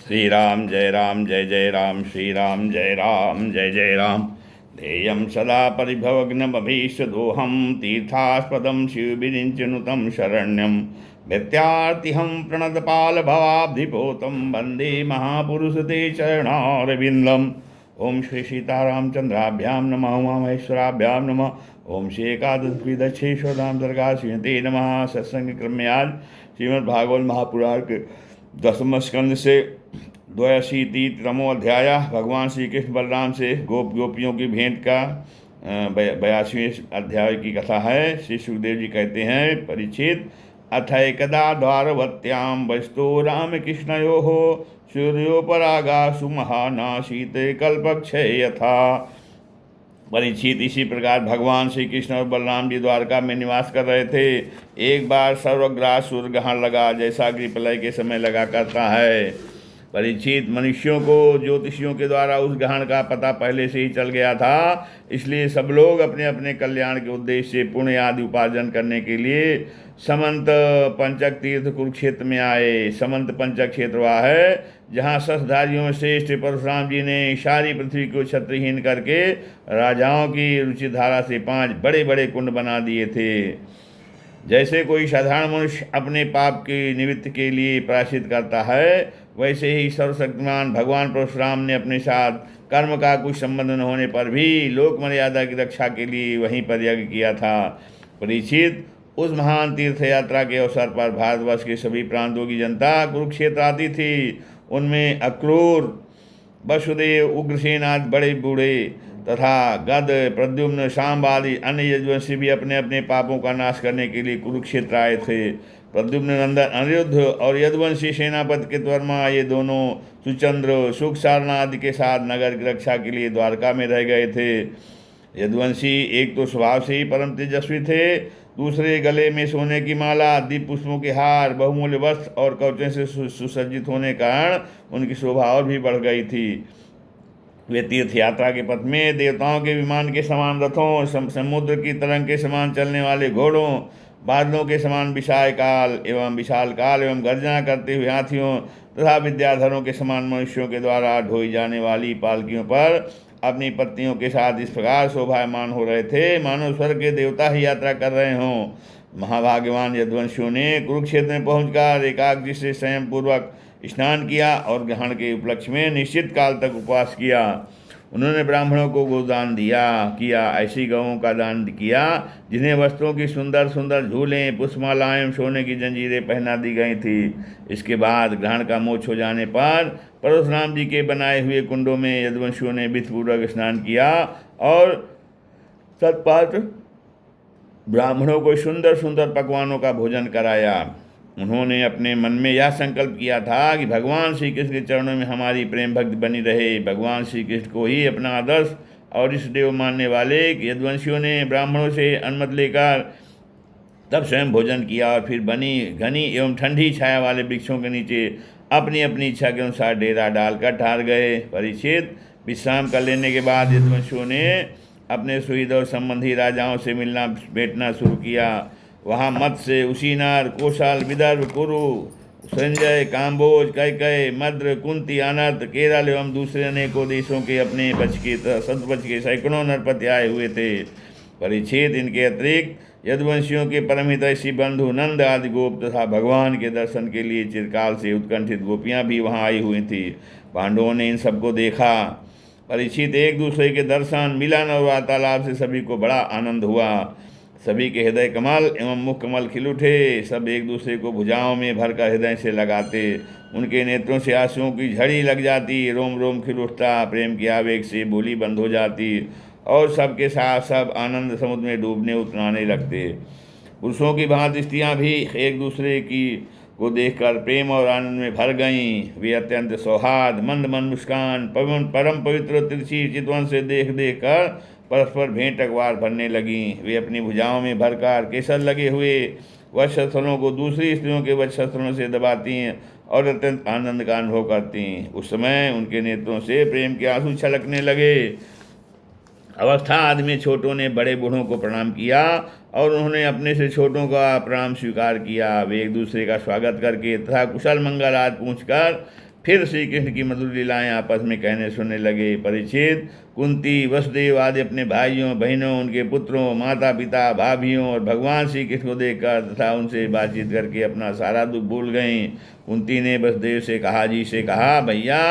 श्रीराम जय जय राम श्रीराम जय जय राम। ध्येयं सदा परिभवग्नमभीष्टदोहं तीर्थास्पदं शिवविरिञ्चनुतं शरण्यं भृत्यार्तिहं प्रणतपालभवाब्धिपोतं वन्दे महापुरुषते चरणारविन्दम्। ओम श्री सीतारामचंद्राभ्यां नमः उमामहेश्वराभ्यां नमः। ओम श्री एकादशविदक्षेश्वरधाम दरगाह श्रीमते नमः। सत्संग क्रम में आज श्रीमद्भागवत महापुराण के 10वें स्कंद से 82तमो अध्याय भगवान श्री कृष्ण बलराम से गोपियों की भेंट का 82वें अध्याय की कथा है। श्री सुखदेव जी कहते हैं, परीक्षित, अथ एकदा द्वारवत्यां वस्तु रामकृष्णयोः सूर्योपरागासु महानासीत कल्पक्षय यथा। परीक्षित, इसी प्रकार भगवान श्री कृष्ण और बलराम जी द्वारका में निवास कर रहे थे। एक बार सर्वग्रास सूर्य ग्रहण लगा, जैसा कि प्रलय के समय लगा करता है। परीक्षित, मनुष्यों को ज्योतिषियों के द्वारा उस ग्रहण का पता पहले से ही चल गया था, इसलिए सब लोग अपने अपने कल्याण के उद्देश्य से पुण्य आदि उपार्जन करने के लिए समंत पंचक तीर्थ कुरुक्षेत्र में आए। समंत पंचक क्षेत्र वह है जहाँ शस्त्रधारियों में श्रेष्ठ परशुराम जी ने सारी पृथ्वी को छत्रहीन करके राजाओं की रुचि धारा से 5 बड़े बड़े कुंड बना दिए थे। जैसे कोई साधारण मनुष्य अपने पाप के निवृत्ति के लिए प्रायश्चित करता है, वैसे ही सर्वशक्तिमान भगवान परशुराम ने अपने साथ कर्म का कुछ संबंध न होने पर भी लोक मर्यादा की रक्षा के लिए वहीं पर यज्ञ किया था। परीक्षित, उस महान तीर्थ यात्रा के अवसर पर भारतवर्ष के सभी प्रांतों की जनता कुरुक्षेत्र आती थी। उनमें अक्रूर, वसुदेव, उग्रसेन आदि बड़े बूढ़े तथा गद, प्रद्युम्न, शांब आदि अन्य यदुवंशी भी अपने अपने पापों का नाश करने के लिए कुरुक्षेत्र आए थे। प्रद्युम्न नंदन अनिरुद्ध और यदुवंशी सेनापति के वर्मा ये दोनों सुचंद्र, सुख सारणा आदि के साथ नगर की रक्षा के लिए द्वारका में रह गए थे। यदुवंशी एक तो स्वभाव से ही परम तेजस्वी थे, दूसरे गले में सोने की माला, दीप पुष्पों के हार, बहुमूल्य वस्त्र और कवचों से सुसज्जित होने के कारण उनकी शोभा और भी बढ़ गई थी। वे तीर्थ यात्रा के पथ में देवताओं के विमान के समान रथों, समुद्र की तरंग के समान चलने वाले घोड़ों, बादलों के समान विशाल काल एवं गर्जना करते हुए हाथियों तथा विद्याधरों के समान मनुष्यों के द्वारा ढोई जाने वाली पालकियों पर अपनी पत्नियों के साथ इस प्रकार शोभायमान हो रहे थे, मानो स्वर्ग के देवता ही यात्रा कर रहे हों। महाभाग्यवान यदुवंशियों ने कुरुक्षेत्र में पहुंचकर एकाग्र से संयम पूर्वक स्नान किया और ग्रहण के उपलक्ष्य में निश्चित काल तक उपवास किया। उन्होंने ब्राह्मणों को गोदान किया, ऐसी गौओं का दान किया जिन्हें वस्त्रों की सुंदर सुंदर झूलें, पुष्पमालाएं, सोने की जंजीरें पहना दी गई थी। इसके बाद ग्रहण का मोक्ष हो जाने पर परशुराम जी के बनाए हुए कुंडों में यदुवंशियों ने विधिपूर्वक स्नान किया और सतपात्र ब्राह्मणों को सुंदर सुंदर पकवानों का भोजन कराया। उन्होंने अपने मन में यह संकल्प किया था कि भगवान श्री कृष्ण के चरणों में हमारी प्रेम भक्ति बनी रहे। भगवान श्री कृष्ण को ही अपना आदर्श और इष्ट देव मानने वाले यदुवंशियों ने ब्राह्मणों से अनुमति लेकर तब स्वयं भोजन किया और फिर बनी घनी एवं ठंडी छाया वाले वृक्षों के नीचे अपनी अपनी इच्छा के अनुसार डेरा डालकर ठहर गए। परीक्षित, विश्राम कर लेने के बाद यदुवंशियों ने अपने सुहृद और संबंधी राजाओं से मिलना बैठना शुरू किया। वहाँ मत्स्य, उशीनार, कौशल, विदर्भ, कुरु, संजय, काम्बोज, कैकय, मद्र, कुंती, अनर्थ, केरल एवं दूसरे अनेकों देशों के अपने सतपक्ष के सैकड़ों नरपति आए हुए थे। परीक्षित, इनके अतिरिक्त यदुवंशियों के परमहितैषी बंधु नंद आदि गोप तथा भगवान के दर्शन के लिए चिरकाल से उत्कंठित गोपियाँ भी वहाँ आई हुई थी। पांडवों ने इन सबको देखा। परीक्षित, एक दूसरे के दर्शन, मिलन और वार्तालाप से सभी को बड़ा आनंद हुआ। सभी के हृदय कमल एवं मुख कमल खिल उठे। सब एक दूसरे को भुजाओं में भरकर हृदय से लगाते। उनके नेत्रों से आंसुओं की झड़ी लग जाती, रोम रोम खिल उठता, प्रेम के आवेग से बोली बंद हो जाती और सबके साथ सब आनंद समुद्र में डूबने उतराने लगते। पुरुषों की भांति स्त्रियाँ भी एक दूसरे को देखकर प्रेम और आनंद में भर गईं। वे अत्यंत सौहार्द, मंद मंद मुस्कान, परम पवित्र तिरछी चितवन से देख देख कर परस्पर भेंट अखबार भरने लगीं। वे अपनी भुजाओं में भरकर केसर लगे हुए वक्षस्थलों को दूसरी स्त्रियों के वक्षस्थलों से दबाती और अत्यंत आनंद का अनुभव करती। उस समय उनके नेत्रों से प्रेम के आंसू छलकने लगे। अवस्था आदि में छोटों ने बड़े बूढ़ों को प्रणाम किया और उन्होंने अपने से छोटों का प्रणाम स्वीकार किया। वे एक दूसरे का स्वागत करके तथा कुशल मंगल आदि पूछकर फिर श्री कृष्ण की मधुर लीलाएं आपस में कहने सुनने लगे। परीक्षित, कुंती, वसुदेव आदि अपने भाइयों बहनों, उनके पुत्रों, माता पिता, भाभियों और भगवान श्री कृष्ण को देखकर तथा उनसे बातचीत करके अपना सारा दुख भूल गईं। कुंती ने वसुदेव से कहा, जी से कहा, भैया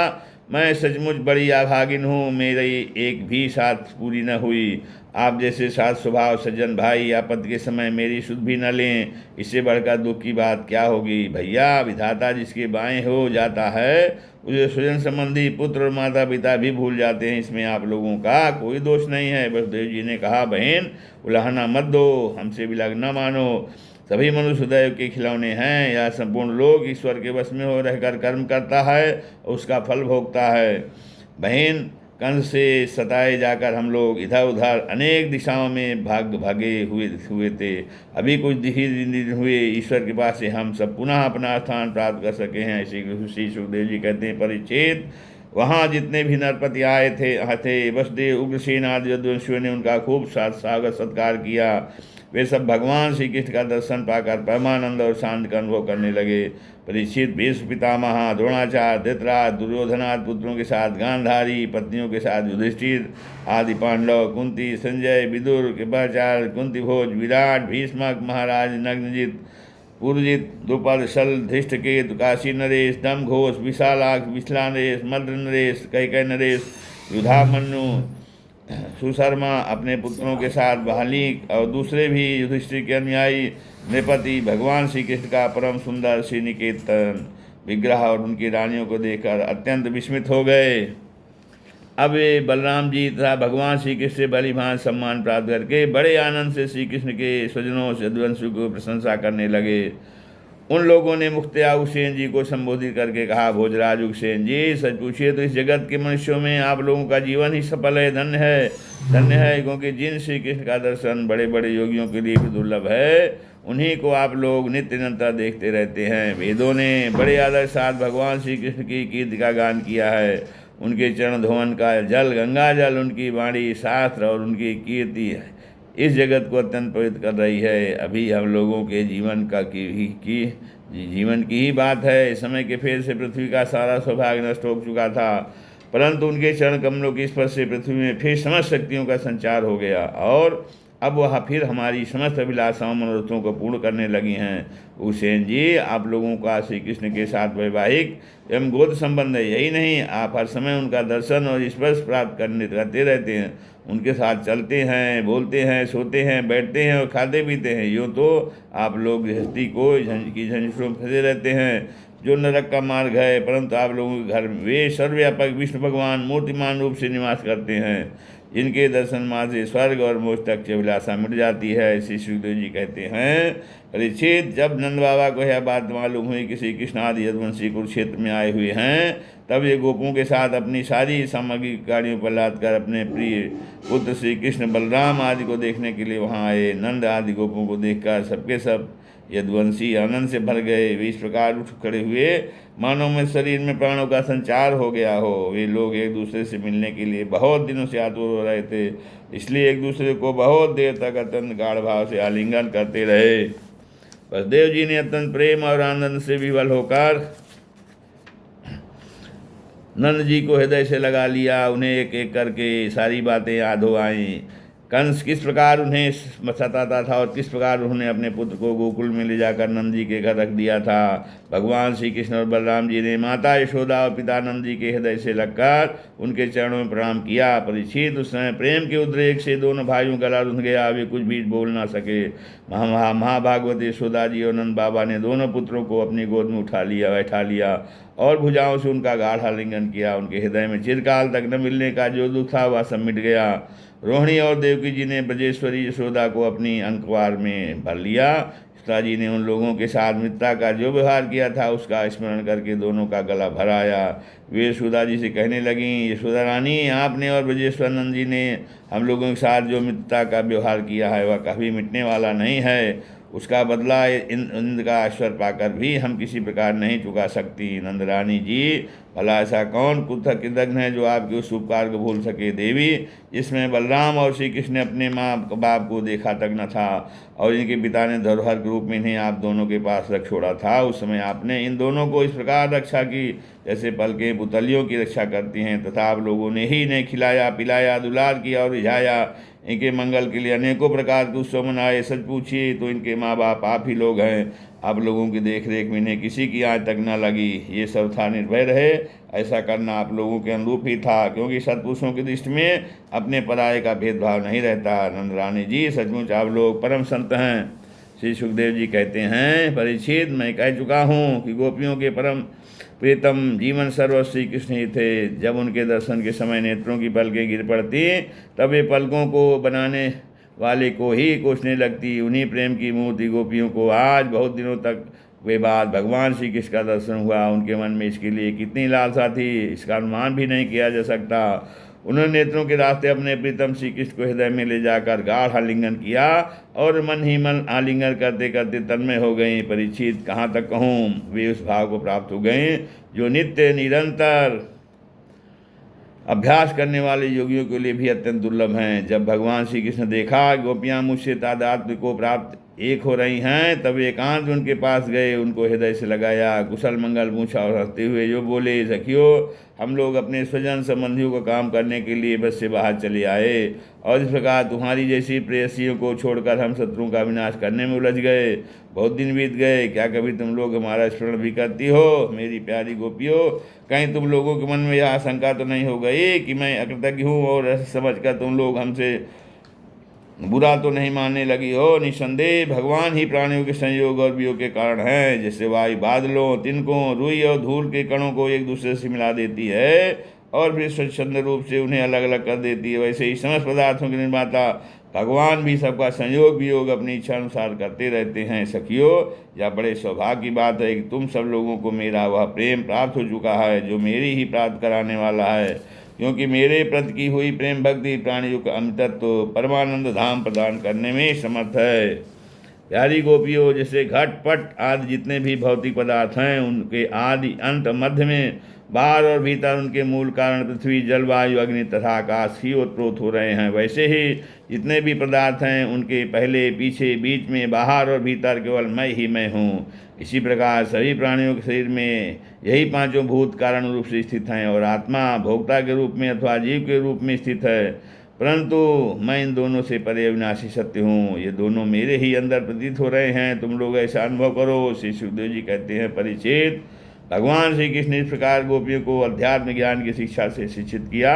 मैं सचमुच बड़ी अभागिन हूँ, मेरी एक भी साथ पूरी न हुई। आप जैसे साथ स्वभाव सज्जन भाई आपत्ति के समय मेरी सुध भी न लें, इससे बढ़कर दुख की बात क्या होगी। भैया, विधाता जिसके बाएं हो जाता है उसे स्वजन संबंधी पुत्र और माता पिता भी भूल जाते हैं, इसमें आप लोगों का कोई दोष नहीं है। वसुदेव जी ने कहा, बहन उलाहना मत दो, हमसे विलग न मानो, सभी मनुष्य दैव के खिलौने हैं। यह संपूर्ण लोग ईश्वर के वश में हो रहकर कर्म करता है और उसका फल भोगता है। बहन, कंस से सताए जाकर हम लोग इधर उधर अनेक दिशाओं में भागे हुए थे। अभी कुछ दिन हुए ईश्वर के पास से हम सब पुनः अपना स्थान प्राप्त कर सके हैं। ऐसे श्री सुखदेव जी कहते हैं, परीक्षित, वहाँ जितने भी नरपति आए थे वसुदेव, उग्रसेन आदि यदुवंशियों ने उनका खूब स्वागत सत्कार किया। वे सब भगवान श्री कृष्ण का दर्शन पाकर परमानंद और शांति का अनुभव करने लगे। परीक्षित, भीष्म पितामह, द्रोणाचार्य, धृतराष्ट्र, दुर्योधनादि पुत्रों के साथ गांधारी, पत्नियों के साथ युधिष्ठिर आदि पांडव, कुंती, संजय, विदुर, कृपाचार्य, कुंतीभोज, विराट, भीष्मक, महाराज नग्नजित, पुरजित, द्रुपद, शल, धृष्टकेतु, काशी नरेश, दमघोष, विशालाक्ष, विश्ला नरेश, मद्र नरेश, कैकय नरेश, युधामन्यु, सुशर्मा अपने पुत्रों के साथ, बहालिक और दूसरे भी युधिष्ठिर के अनुयायी नृपति भगवान श्री कृष्ण का परम सुंदर श्री निकेतन विग्रह और उनकी रानियों को देखकर अत्यंत विस्मित हो गए। अब वे बलराम जी तथा भगवान श्री कृष्ण से भलीभांति सम्मान प्राप्त करके बड़े आनंद से श्री कृष्ण के स्वजनों से यदुवंशियों को प्रशंसा करने लगे। उन लोगों ने मुख्तिया उग्रसेन जी को संबोधित करके कहा, भोजराज उग्रसेन जी, सच पूछिए तो इस जगत के मनुष्यों में आप लोगों का जीवन ही सफल है, धन्य है, क्योंकि जिन श्री कृष्ण का दर्शन बड़े बड़े योगियों के लिए भी दुर्लभ है, उन्हीं को आप लोग नित्य निरंतर देखते रहते हैं। वेदों ने बड़े आदर साथ भगवान श्री कृष्ण की कीर्ति का गान किया है। उनके चरण धोवन का जल गंगा जल, उनकी वाणी शास्त्र और उनकी कीर्ति है इस जगत को अत्यंत पवित्र कर रही है। अभी हम लोगों के जीवन की ही बात है। इस समय के फेर से पृथ्वी का सारा सौभाग्य नष्ट हो चुका था, परंतु उनके चरण कमलों के स्पर्श से पृथ्वी में फिर समस्त शक्तियों का संचार हो गया और अब वह फिर हमारी समस्त अभिलाषाओं मनोरथों को पूर्ण करने लगी हैं। उग्रसेन जी, आप लोगों का श्री कृष्ण के साथ वैवाहिक एवं गोत्र संबंध है, यही नहीं, आप हर समय उनका दर्शन और स्पर्श प्राप्त करते रहते हैं, उनके साथ चलते हैं, बोलते हैं, सोते हैं, बैठते हैं और खाते पीते हैं। यूँ तो आप लोग गृहस्थी को झंझटों में फंसे रहते हैं जो नरक का मार्ग है, परंतु आप लोगों के घर में वे सर्वव्यापक विष्णु भगवान मूर्तिमान रूप से निवास करते हैं, जिनके दर्शन मात्र से स्वर्ग और मोक्ष तक की अभिलाषा मिट जाती है। श्री सुखदेव जी कहते हैं, परीक्षित, जब नंद बाबा को यह बात मालूम हुई कि श्री कृष्ण आदि यदुवंशी कुरुक्षेत्र में आए हुए हैं, तब ये गोपों के साथ अपनी सारी सामग्री गाड़ियों पर लाद कर अपने प्रिय पुत्र श्री कृष्ण बलराम आदि को देखने के लिए वहाँ आए। नंद आदि गोपों को देखकर सबके सब यदुवंशी आनंद से भर गए। वे इस प्रकार उठ खड़े हुए मानो में शरीर में प्राणों का संचार हो गया हो। वे लोग एक दूसरे से मिलने के लिए बहुत दिनों से आतुर हो रहे थे, इसलिए एक दूसरे को बहुत देर तक अत्यंत गाढ़ भाव से आलिंगन करते रहे। वसुदेव जी ने अत्यंत प्रेम और आनंद से विवल होकर नंद जी को हृदय से लगा लिया। उन्हें एक एक करके सारी बातें याद हो आईं। कंस किस प्रकार उन्हें सताता था और किस प्रकार उन्होंने अपने पुत्र को गोकुल में ले जाकर नंद जी के घर रख दिया था। भगवान श्री कृष्ण और बलराम जी ने माता यशोदा और पिता नंद जी के हृदय से लगकर उनके चरणों में प्रणाम किया। परीक्षित, उस समय प्रेम के उद्रेक से दोनों भाइयों का गला रुंध गया, वे कुछ भी बोल ना सके। महाभागवती यशोदा जी और नंद बाबा ने दोनों पुत्रों को अपनी गोद में बैठा लिया और भुजाओं से उनका गाढ़ा लिंगन किया। उनके हृदय में चिरकाल तक न मिलने का जो दुख था वह सब मिट गया। रोहिणी और देवकी जी ने ब्रजेश्वरी यशोदा को अपनी अंकवार में भर लिया। सीता जी ने उन लोगों के साथ मित्रता का जो व्यवहार किया था उसका स्मरण करके दोनों का गला भर आया। वे यशोदा जी से कहने लगीं, यशोदा रानी, आपने और ब्रजेश्वर नंद जी ने हम लोगों के साथ जो मित्रता का व्यवहार किया है वह कभी मिटने वाला नहीं है। उसका बदला इंद्र का ऐश्वर्य पाकर भी हम किसी प्रकार नहीं चुका सकती। नंद रानी जी, भला ऐसा कौन कृतज्ञ है जो आपके उस उपकार को भूल सके। देवी, जिसमें बलराम और श्री कृष्ण ने अपने माँ बाप को देखा तक न था और इनके पिता ने धरोहर के रूप में इन्हें आप दोनों के पास रख छोड़ा था, उस समय आपने इन दोनों को इस प्रकार रक्षा की जैसे पलकें पुतलियों की रक्षा करती हैं, तथा आप लोगों ने ही इन्हें खिलाया पिलाया दुलार किया और रिझाया। इनके मंगल के लिए अनेकों प्रकार के उत्सव मनाए। सच पूछिए तो इनके माँ बाप आप ही लोग हैं। आप लोगों की देख रेख में इन्हें किसी की आँच तक न लगी। ये सब था, निर्भय रहे। ऐसा करना आप लोगों के अनुरूप ही था, क्योंकि सत्पुरुषों की दृष्टि में अपने पराये का भेदभाव नहीं रहता। नंद रानी जी, सचमुच आप लोग परम संत हैं। श्री सुखदेव जी कहते हैं, परीक्षित, मैं कह चुका हूँ कि गोपियों के परम प्रीतम जीवन सर्वस्व श्री कृष्ण ही थे। जब उनके दर्शन के समय नेत्रों की पलकें गिर पड़ती, तब वे पलकों को बनाने वाले को ही कोसने लगती। उन्हीं प्रेम की मूर्ति गोपियों को आज बहुत दिनों तक वे बाद भगवान श्री कृष्ण का दर्शन हुआ। उनके मन में इसके लिए कितनी लालसा थी, इसका अनुमान भी नहीं किया जा सकता। उन्होंने नेत्रों के रास्ते अपने प्रीतम श्री कृष्ण को हृदय में ले जाकर गाढ़ आलिंगन किया और मन ही मन आलिंगन करते करते तन्मय हो गई। परीक्षित, कहाँ तक कहूँ, वे उस भाव को प्राप्त हो गए जो नित्य निरंतर अभ्यास करने वाले योगियों के लिए भी अत्यंत दुर्लभ हैं। जब भगवान श्री कृष्ण देखा गोपियाँ मुझसे तादात्म्य को प्राप्त एक हो रही हैं, तब एकांत उनके पास गए, उनको हृदय से लगाया, कुशल मंगल पूछा और हंसते हुए जो बोले, सखियो, हम लोग अपने स्वजन संबंधियों का काम करने के लिए बस से बाहर चले आए और इस प्रकार तुम्हारी जैसी प्रेयसियों को छोड़कर हम शत्रुओं का विनाश करने में उलझ गए। बहुत दिन बीत गए, क्या कभी तुम लोग हमारा स्मरण भी करती हो? मेरी प्यारी गोपियों, कहीं तुम लोगों के मन में यह आशंका तो नहीं हो गई कि मैं अकृतज्ञ हूँ और ऐसा समझकर तुम लोग हमसे बुरा तो नहीं मानने लगी हो? निसंदेह भगवान ही प्राणियों के संयोग और वियोग के कारण हैं। जैसे वायु बादलों, तिनकों, रुई और धूल के कणों को एक दूसरे से मिला देती है और फिर स्वच्छंद रूप से उन्हें अलग अलग कर देती है, वैसे ही समस्त पदार्थों के निर्माता भगवान भी सबका संयोग वियोग अपनी इच्छा अनुसार करते रहते हैं। सखियों, यह बड़े सौभाग्य की बात है कि तुम सब लोगों को मेरा वह प्रेम प्राप्त हो चुका है जो मेरी ही प्राप्त कराने वाला है, क्योंकि मेरे प्रति की हुई प्रेम भक्ति प्राणियों का अमृतत्व परमानंद धाम प्रदान करने में समर्थ है। प्यारी गोपियों, जैसे घट पट आदि जितने भी भौतिक पदार्थ हैं, उनके आदि अंत मध्य में बाहर और भीतर उनके मूल कारण पृथ्वी जलवायु अग्नि तथा आकाश ही ओतप्रोत हो रहे हैं, वैसे ही जितने भी पदार्थ हैं उनके पहले पीछे बीच में बाहर और भीतर केवल मैं ही मैं हूँ। इसी प्रकार सभी प्राणियों के शरीर में यही पांचों भूत कारण रूप से स्थित हैं और आत्मा भोक्ता के रूप में अथवा जीव के रूप में स्थित है, परंतु मैं इन दोनों से परे अविनाशी सत्य हूँ। ये दोनों मेरे ही अंदर प्रतीत हो रहे हैं, तुम लोग ऐसा अनुभव करो। श्री सुखदेव जी कहते हैं, परीक्षित, भगवान श्री कृष्ण ने इस प्रकार गोपियों को अध्यात्म ज्ञान की शिक्षा से शिक्षित किया।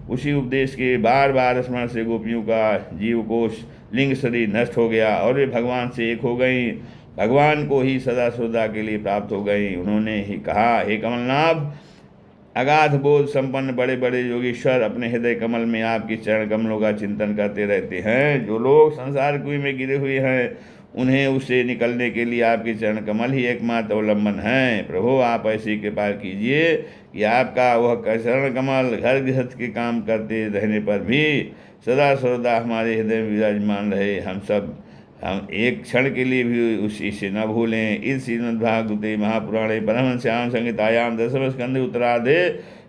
उसी उपदेश के बार बार स्मरण से गोपियों का जीवकोश लिंग शरीर नष्ट हो गया और वे भगवान से एक हो गई, भगवान को ही सदा सदा के लिए प्राप्त हो गई। उन्होंने ही कहा, हे कमलनाभ, अगाध बोध संपन्न बड़े बड़े योगीश्वर अपने हृदय कमल में आपके चरण कमलों का चिंतन करते रहते हैं। जो लोग संसार कुएं में गिरे हुए हैं, उन्हें उससे निकलने के लिए आपके चरण कमल ही एकमात्र अवलंबन है। प्रभु, आप ऐसी कृपा कीजिए कि आपका वह चरण कमल घर गृहस्थ के काम करते रहने पर भी सदा सर्वदा हमारे हृदय में विराजमान रहे। हम एक क्षण के लिए भी उसी से न भूलें। इस श्रीमद्भागवते महापुराणे परमहंस्यां संहितायां दशम स्कंधे उत्तरार्धे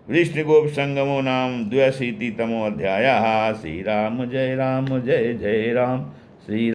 वृष्णिगोप संगमो नाम 82तमो अध्यायः। श्री राम जय जय राम। श्री